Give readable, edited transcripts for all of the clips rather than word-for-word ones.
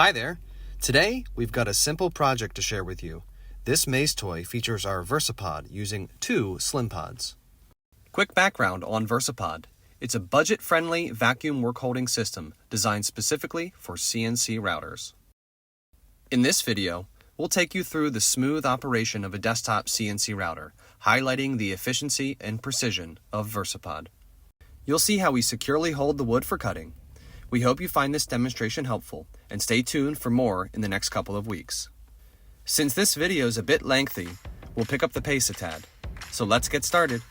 Hi there! Today, we've got a simple project to share with you. This maze toy features our VersaPod using 2 Slim Pods. Quick background on VersaPod. It's a budget-friendly vacuum work-holding system designed specifically for CNC routers. In this video, we'll take you through the smooth operation of a desktop CNC router, highlighting the efficiency and precision of VersaPod. You'll see how we securely hold the wood for cutting. We hope you find this demonstration helpful, and stay tuned for more in the next couple of weeks. Since this video is a bit lengthy, we'll pick up the pace a tad. So let's get started.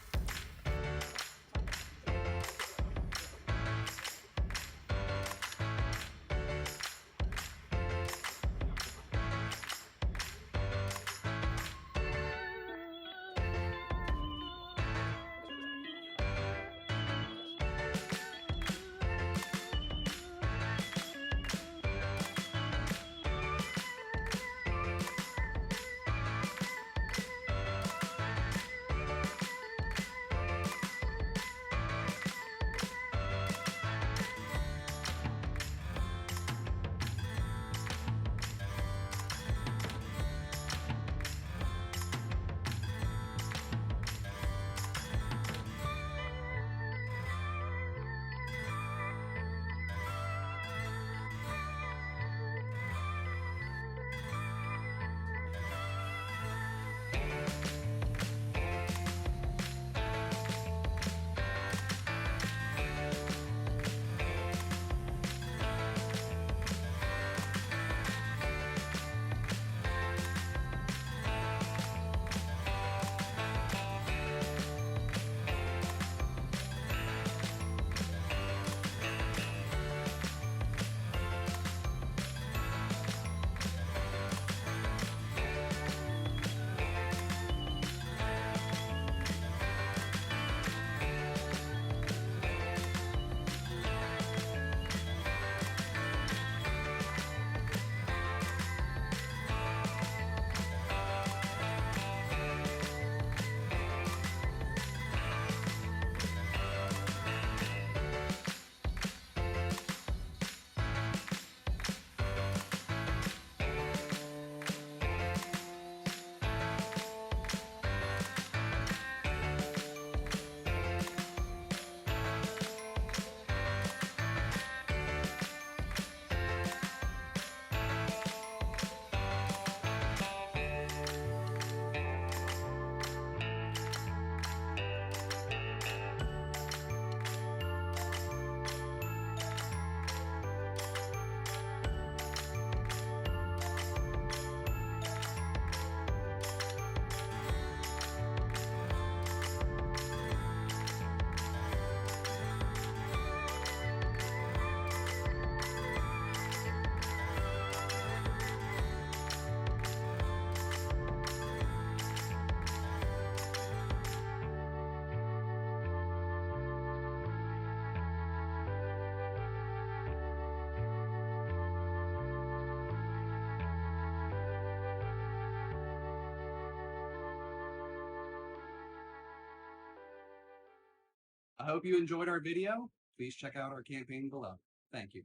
I hope you enjoyed our video. Please check out our campaign below. Thank you.